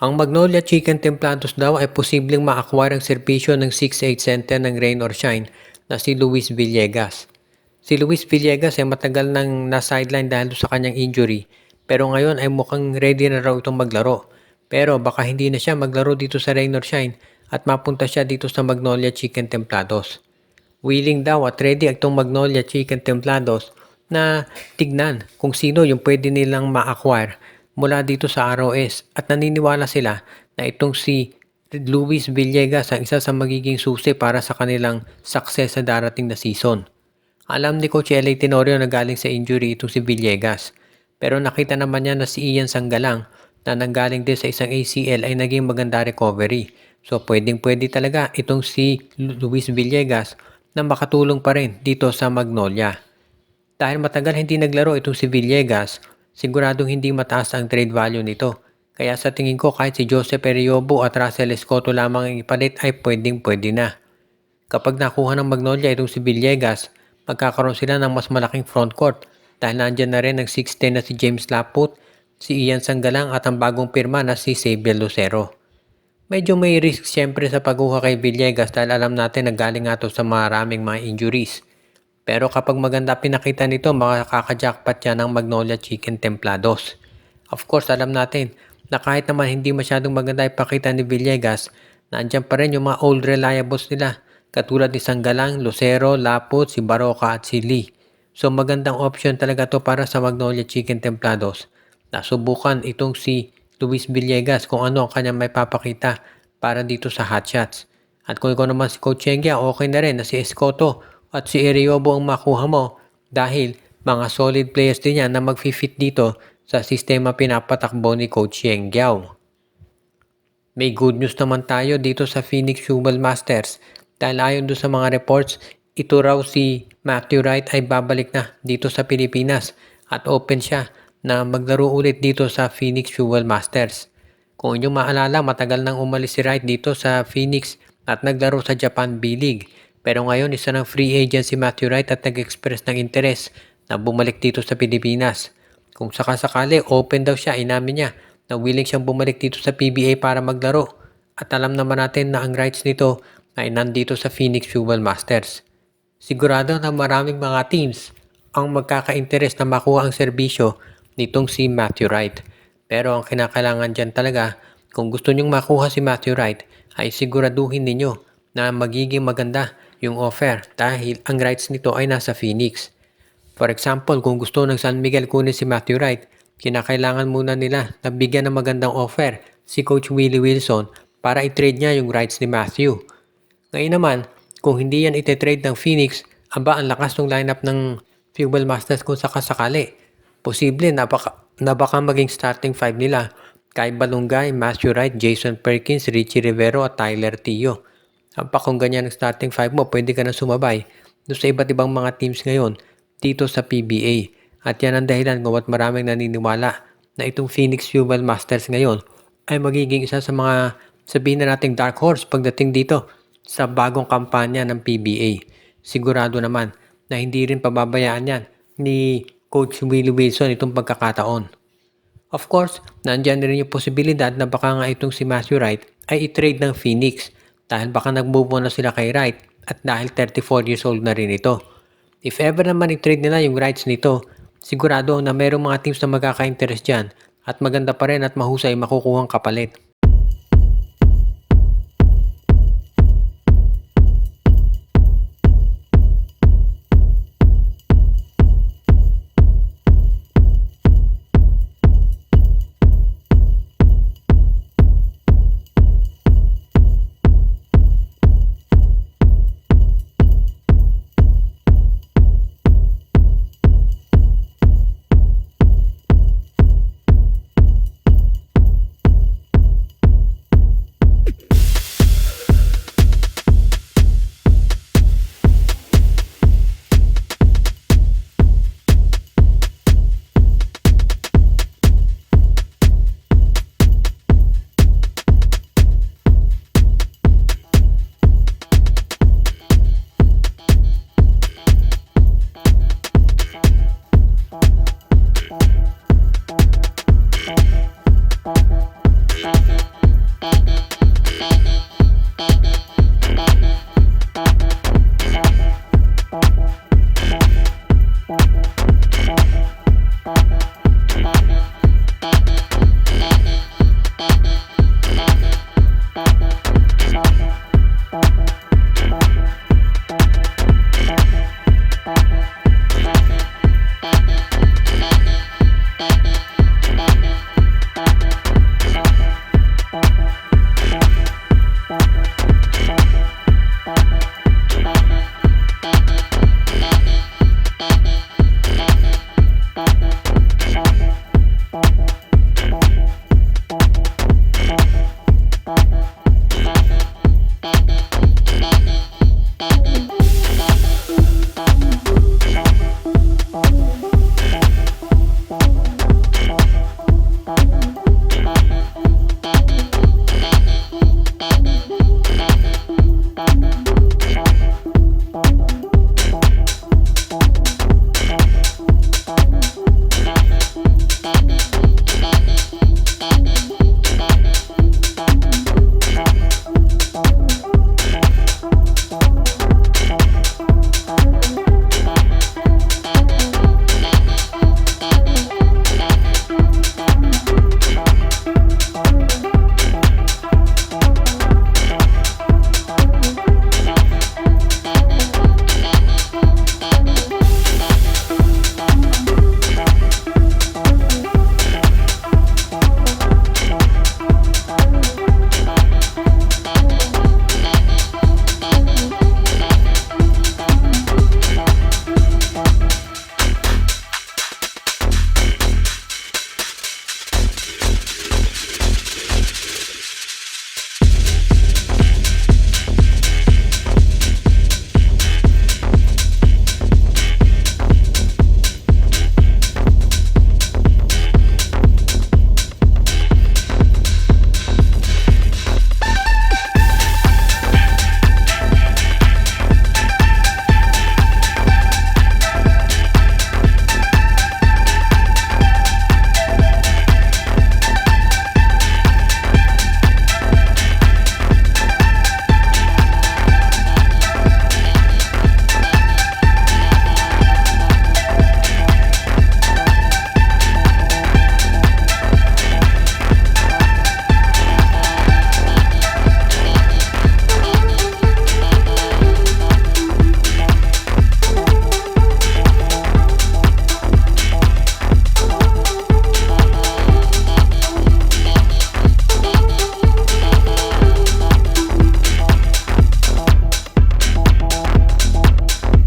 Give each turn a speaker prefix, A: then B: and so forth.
A: Ang Magnolia Chicken Templados daw ay posibleng ma-acquire ang serbisyo ng 6'8 center ng Rain or Shine na si Luis Villegas. Si Luis Villegas ay matagal nang na-sideline dahil sa kanyang injury, pero ngayon ay mukhang ready na raw itong maglaro. Pero baka hindi na siya maglaro dito sa Rain or Shine at mapunta siya dito sa Magnolia Chicken Templados. Willing daw at ready itong Magnolia Chicken Templados na tignan kung sino yung pwede nilang ma-acquire mula dito sa ROS, at naniniwala sila na itong si Luis Villegas ang isa sa magiging susi para sa kanilang success sa darating na season. Alam ni Coach L.A. Tenorio na galing sa injury itong si Villegas, pero nakita naman niya na si Ian Sanggalang na nanggaling din sa isang ACL ay naging maganda recovery. So pwedeng pwede talaga itong si Luis Villegas na makatulong pa rin dito sa Magnolia. Dahil matagal hindi naglaro itong si Villegas, siguradong hindi mataas ang trade value nito. Kaya sa tingin ko kahit si Joseph Eriobo at Russell Escoto lamang ang ipalit ay pwedeng pwede na. Kapag nakuha ng Magnolia itong si Villegas, magkakaroon sila ng mas malaking frontcourt dahil nandyan na rin ang 6'10 na si James Laput, si Ian Sanggalang at ang bagong pirma na si Xavier Lucero. Medyo may risk siyempre sa pagkuha kay Villegas dahil alam natin na galing nga ito sa maraming mga injuries. Pero kapag maganda pinakita nito, makakajackpot yan ng Magnolia Chicken Templados. Of course, alam natin na kahit naman hindi masyadong maganda ipakita ni Villegas, nandiyan pa rin yung mga old reliables nila, katulad ni Sanggalang, Lucero, Laput, si Baroka at si Lee. So magandang option talaga to para sa Magnolia Chicken Templados. Nasubukan itong si Luis Villegas kung ano ang kanyang may papakita para dito sa hotshots. At kung ikaw naman si Coach Engia, okay na rin na si Escoto at si Eriobo ang makuha mo dahil mga solid players din yan na mag-fit dito sa sistema pinapatakbo ni Coach Yengyao. May good news naman tayo dito sa Phoenix Jewel Masters dahil ayon doon sa mga reports, ito raw si Matthew Wright ay babalik na dito sa Pilipinas at open siya na maglaro ulit dito sa Phoenix Jewel Masters. Kung inyong maalala, matagal nang umalis si Wright dito sa Phoenix at naglaro sa Japan B-League. Pero ngayon isa ng free agent si Matthew Wright at nag-express ng interes na bumalik dito sa Pilipinas. Kung sakasakali, open daw siya, inamin niya na willing siyang bumalik dito sa PBA para maglaro. At alam naman natin na ang rights nito ay nandito sa Phoenix Jewel Masters. Sigurado na maraming mga teams ang magkaka-interes na makuha ang serbisyo nitong si Matthew Wright. Pero ang kinakailangan dyan talaga, kung gusto nyong makuha si Matthew Wright, ay siguraduhin ninyo na magiging maganda yung offer dahil ang rights nito ay nasa Phoenix. For example, kung gusto ng San Miguel kunin si Matthew Wright, kinakailangan muna nila na bigyan ng magandang offer si Coach Willie Wilson para i-trade niya yung rights ni Matthew. Ngayon naman, kung hindi yan ite-trade ng Phoenix, aba ang lakas ng lineup ng Jewel Masters kung sakasakali. Posible na baka maging starting 5 nila kay Balungay, Matthew Wright, Jason Perkins, Richie Rivero at Tyler Tio. Kung ganyan ang starting 5 mo, pwede ka na sumabay doon sa iba't ibang mga teams ngayon dito sa PBA. At yan ang dahilan kung ba't maraming naniniwala na itong Phoenix Jewel Masters ngayon ay magiging isa sa mga sabihin na nating dark horse pagdating dito sa bagong kampanya ng PBA. Sigurado naman na hindi rin pababayaan yan ni Coach Willie Wilson itong pagkakataon. Of course, nandyan rin yung posibilidad na baka nga itong si Matthew Wright ay i-trade ng Phoenix dahil baka nag-move on na sila kay Wright at dahil 34 years old na rin ito. If ever naman i-trade nila yung rights nito, sigurado na mayroong mga teams na magkaka-interest dyan at maganda pa rin at mahusay makukuhang kapalit.